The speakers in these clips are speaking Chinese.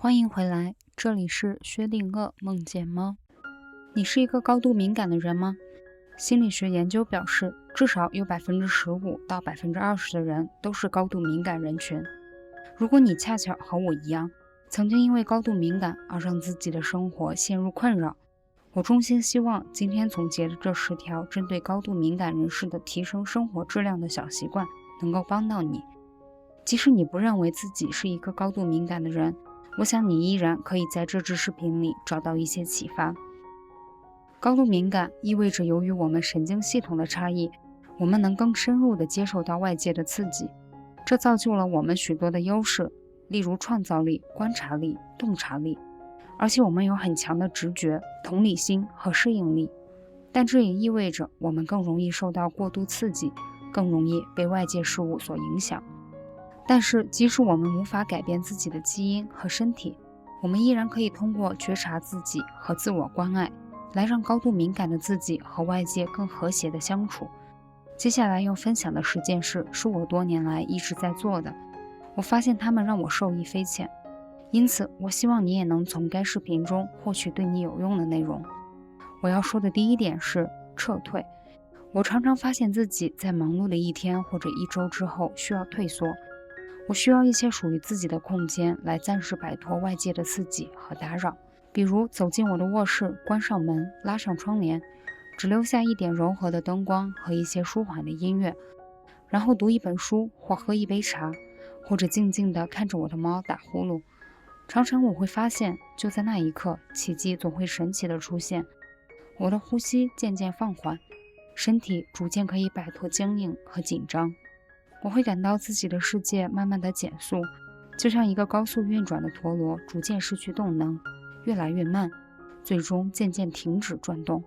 欢迎回来，这里是薛定谔梦见猫。你是一个高度敏感的人吗？心理学研究表示，至少有15%到20%的人都是高度敏感人群。如果你恰巧和我一样，曾经因为高度敏感而让自己的生活陷入困扰，我衷心希望今天总结的这10条针对高度敏感人士的提升生活质量的小习惯能够帮到你。即使你不认为自己是一个高度敏感的人，我想你依然可以在这支视频里找到一些启发。高度敏感意味着由于我们神经系统的差异，我们能更深入地接受到外界的刺激，这造就了我们许多的优势，例如创造力、观察力、洞察力，而且我们有很强的直觉、同理心和适应力。但这也意味着我们更容易受到过度刺激，更容易被外界事物所影响。但是即使我们无法改变自己的基因和身体，我们依然可以通过觉察自己和自我关爱，来让高度敏感的自己和外界更和谐的相处。接下来要分享的10件事是我多年来一直在做的，我发现它们让我受益匪浅，因此我希望你也能从该视频中获取对你有用的内容。我要说的第一点是撤退。我常常发现自己在忙碌的一天或者一周之后需要退缩，我需要一些属于自己的空间来暂时摆脱外界的刺激和打扰，比如走进我的卧室，关上门，拉上窗帘，只留下一点柔和的灯光和一些舒缓的音乐，然后读一本书或喝一杯茶，或者静静地看着我的猫打呼噜。常常我会发现，就在那一刻，奇迹总会神奇地出现。我的呼吸渐渐放缓，身体逐渐可以摆脱僵硬和紧张。我会感到自己的世界慢慢的减速，就像一个高速运转的陀螺逐渐失去动能，越来越慢，最终渐渐停止转动。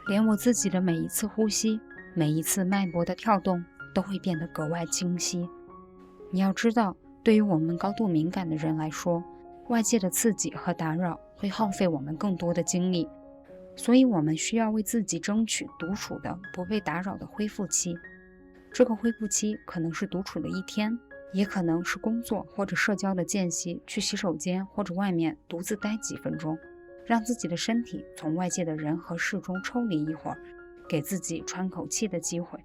连我自己的每一次呼吸，每一次脉搏的跳动，都会变得格外清晰。你要知道，对于我们高度敏感的人来说，外界的刺激和打扰会耗费我们更多的精力，所以我们需要为自己争取独处的、不被打扰的恢复期。这个恢复期可能是独处的1天，也可能是工作或者社交的间隙，去洗手间或者外面独自待几分钟，让自己的身体从外界的人和事中抽离一会儿，给自己喘口气的机会。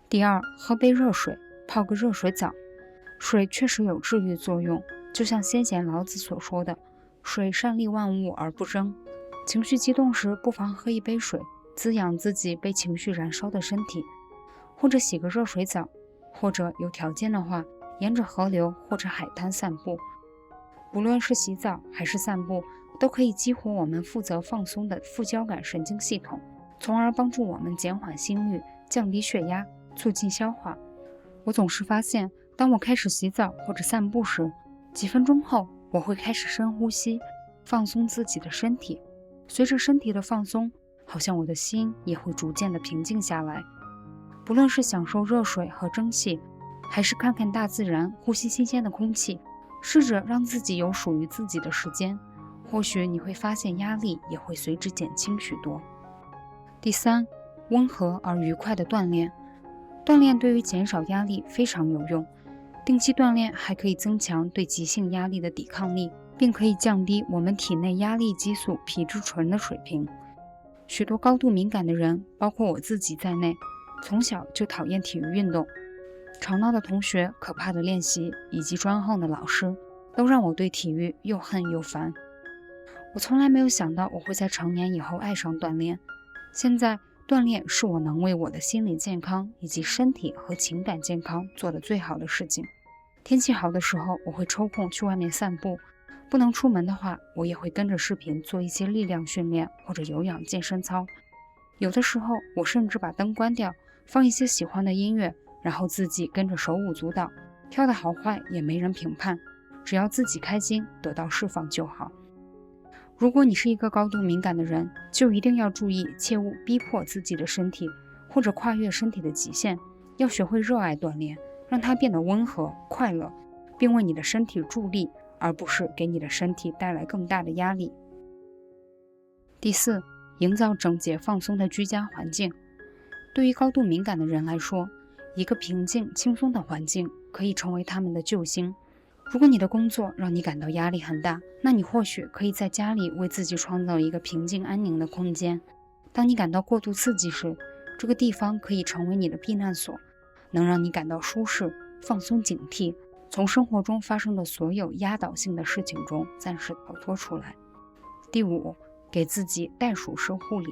第二，喝杯热水，泡个热水澡。水确实有治愈作用，就像先贤老子所说的，水善利万物而不争。情绪激动时，不妨喝一杯水，滋养自己被情绪燃烧的身体，或者洗个热水澡，或者有条件的话，沿着河流或者海滩散步。不论是洗澡还是散步，都可以激活我们负责放松的副交感神经系统，从而帮助我们减缓心率，降低血压，促进消化。我总是发现，当我开始洗澡或者散步时，几分钟后，我会开始深呼吸，放松自己的身体。随着身体的放松，好像我的心也会逐渐的平静下来。不论是享受热水和蒸汽，还是看看大自然，呼吸新鲜的空气，试着让自己有属于自己的时间，或许你会发现压力也会随之减轻许多。第三，温和而愉快的锻炼。锻炼对于减少压力非常有用，定期锻炼还可以增强对急性压力的抵抗力，并可以降低我们体内压力激素皮质醇的水平。许多高度敏感的人，包括我自己在内，从小就讨厌体育运动，吵闹的同学、可怕的练习以及专横的老师，都让我对体育又恨又烦。我从来没有想到我会在成年以后爱上锻炼，现在锻炼是我能为我的心理健康以及身体和情感健康做的最好的事情。天气好的时候，我会抽空去外面散步，不能出门的话，我也会跟着视频做一些力量训练或者有氧健身操。有的时候，我甚至把灯关掉，放一些喜欢的音乐，然后自己跟着手舞足蹈，跳得好坏也没人评判，只要自己开心，得到释放就好。如果你是一个高度敏感的人，就一定要注意，切勿逼迫自己的身体，或者跨越身体的极限，要学会热爱锻炼，让它变得温和、快乐，并为你的身体助力，而不是给你的身体带来更大的压力。第四，营造整洁放松的居家环境。对于高度敏感的人来说，一个平静轻松的环境可以成为他们的救星。如果你的工作让你感到压力很大，那你或许可以在家里为自己创造一个平静安宁的空间。当你感到过度刺激时，这个地方可以成为你的避难所，能让你感到舒适，放松警惕，从生活中发生的所有压倒性的事情中暂时逃脱出来。第五，给自己袋鼠式护理。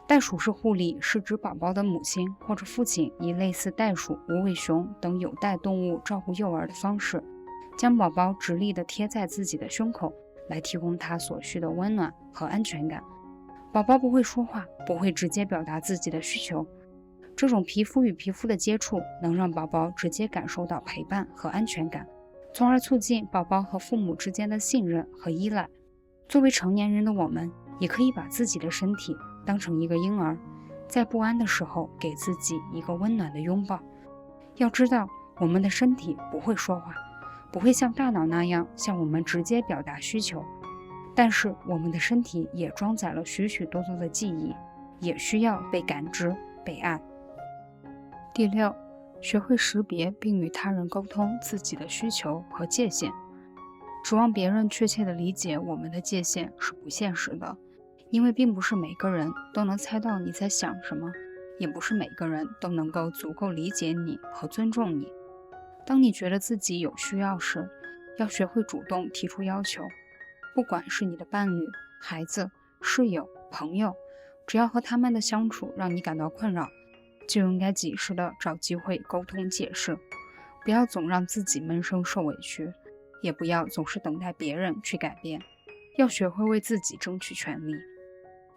袋鼠式护理是指宝宝的母亲或者父亲以类似袋鼠、无尾熊等有袋动物照顾幼儿的方式，将宝宝直立地贴在自己的胸口，来提供他所需的温暖和安全感。宝宝不会说话，不会直接表达自己的需求，这种皮肤与皮肤的接触能让宝宝直接感受到陪伴和安全感，从而促进宝宝和父母之间的信任和依赖。作为成年人的我们，也可以把自己的身体当成一个婴儿，在不安的时候给自己一个温暖的拥抱。要知道，我们的身体不会说话，不会像大脑那样向我们直接表达需求，但是我们的身体也装载了许许多多的记忆，也需要被感知、被爱。第六，学会识别并与他人沟通自己的需求和界限。指望别人确切地理解我们的界限是不现实的，因为并不是每个人都能猜到你在想什么，也不是每个人都能够足够理解你和尊重你。当你觉得自己有需要时，要学会主动提出要求，不管是你的伴侣、孩子、室友、朋友，只要和他们的相处让你感到困扰，就应该及时的找机会沟通解释，不要总让自己闷声受委屈，也不要总是等待别人去改变，要学会为自己争取权利。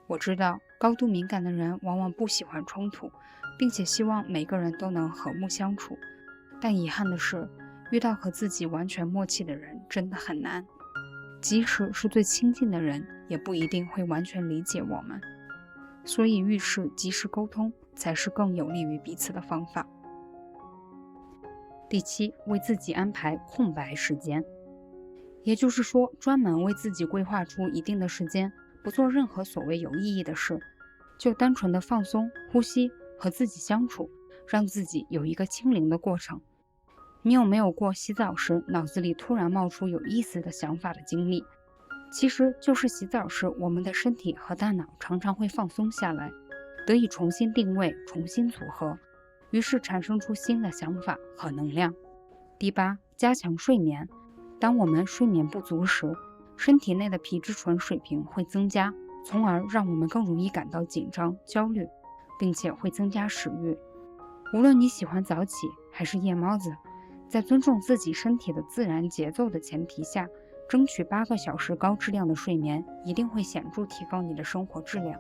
我知道高度敏感的人往往不喜欢冲突，并且希望每个人都能和睦相处，但遗憾的是，遇到和自己完全默契的人真的很难，即使是最亲近的人，也不一定会完全理解我们。所以遇事及时沟通才是更有利于彼此的方法。第七，为自己安排空白时间，也就是说，专门为自己规划出一定的时间，不做任何所谓有意义的事，就单纯的放松、呼吸和自己相处，让自己有一个清零的过程。你有没有过洗澡时脑子里突然冒出有意思的想法的经历？其实就是洗澡时，我们的身体和大脑常常会放松下来，得以重新定位、重新组合，于是产生出新的想法和能量。第八，加强睡眠。当我们睡眠不足时，身体内的皮质醇水平会增加，从而让我们更容易感到紧张、焦虑，并且会增加食欲。无论你喜欢早起还是夜猫子，在尊重自己身体的自然节奏的前提下，争取8个小时高质量的睡眠，一定会显著提高你的生活质量。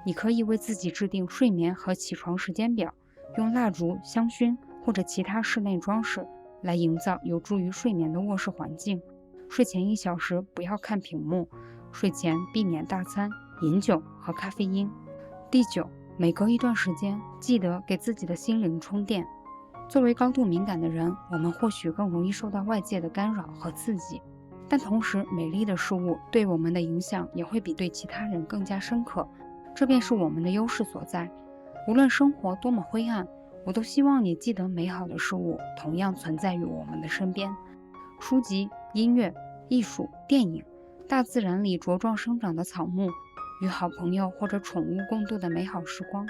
你可以为自己制定睡眠和起床时间表，用蜡烛、香薰或者其他室内装饰来营造有助于睡眠的卧室环境。睡前1小时不要看屏幕，睡前避免大餐、饮酒和咖啡因。第9，每隔一段时间，记得给自己的心灵充电。作为高度敏感的人，我们或许更容易受到外界的干扰和刺激，但同时美丽的事物对我们的影响也会比对其他人更加深刻，这便是我们的优势所在。无论生活多么灰暗，我都希望你记得美好的事物同样存在于我们的身边。书籍、音乐、艺术、电影，大自然里茁壮生长的草木，与好朋友或者宠物共度的美好时光，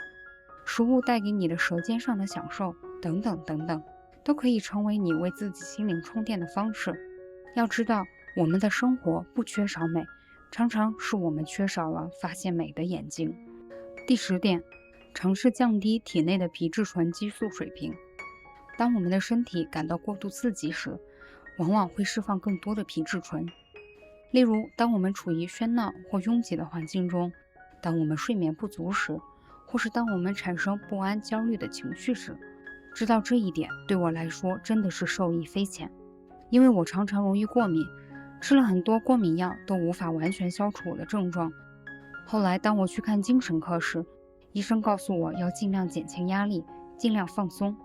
食物带给你的舌尖上的享受，等等等等，都可以成为你为自己心灵充电的方式。要知道，我们的生活不缺少美，常常是我们缺少了发现美的眼睛。第10点，尝试降低体内的皮质醇激素水平。当我们的身体感到过度刺激时，往往会释放更多的皮质醇。例如，当我们处于喧闹或拥挤的环境中，当我们睡眠不足时，或是当我们产生不安、焦虑的情绪时。知道这一点对我来说真的是受益匪浅，因为我常常容易过敏，吃了很多过敏药都无法完全消除我的症状。后来当我去看精神科时，医生告诉我要尽量减轻压力，尽量放松，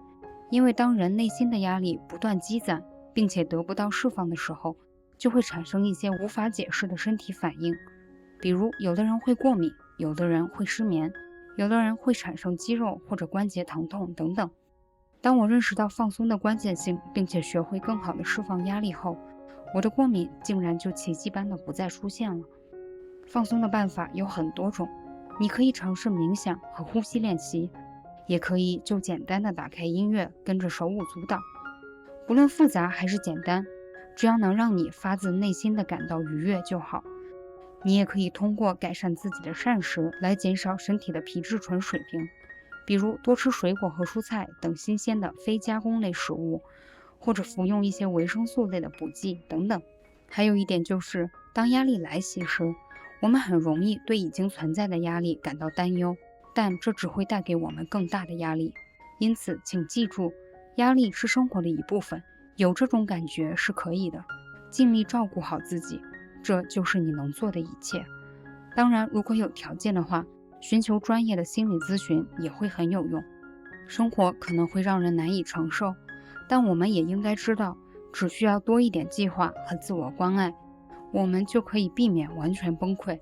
因为当人内心的压力不断积攒，并且得不到释放的时候，就会产生一些无法解释的身体反应，比如有的人会过敏，有的人会失眠，有的人会产生肌肉或者关节疼痛等等。当我认识到放松的关键性，并且学会更好地释放压力后，我的过敏竟然就奇迹般的不再出现了。放松的办法有很多种，你可以尝试冥想和呼吸练习，也可以就简单的打开音乐，跟着手舞足蹈。不论复杂还是简单，只要能让你发自内心的感到愉悦就好。你也可以通过改善自己的膳食来减少身体的皮质醇水平，比如多吃水果和蔬菜等新鲜的非加工类食物，或者服用一些维生素类的补剂等等。还有一点就是，当压力来袭时，我们很容易对已经存在的压力感到担忧，但这只会带给我们更大的压力。因此，请记住，压力是生活的一部分，有这种感觉是可以的，尽力照顾好自己，这就是你能做的一切。当然，如果有条件的话，寻求专业的心理咨询也会很有用。生活可能会让人难以承受，但我们也应该知道，只需要多一点计划和自我关爱，我们就可以避免完全崩溃。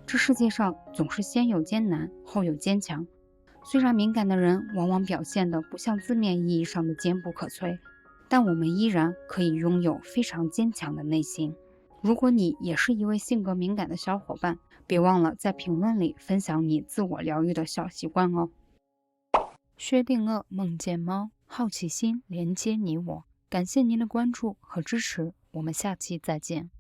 这世界上总是先有艰难，后有坚强。虽然敏感的人往往表现得不像字面意义上的坚不可摧，但我们依然可以拥有非常坚强的内心。如果你也是一位性格敏感的小伙伴，别忘了在评论里分享你自我疗愈的小习惯哦。薛定谔梦见猫，好奇心连接你我。感谢您的关注和支持，我们下期再见。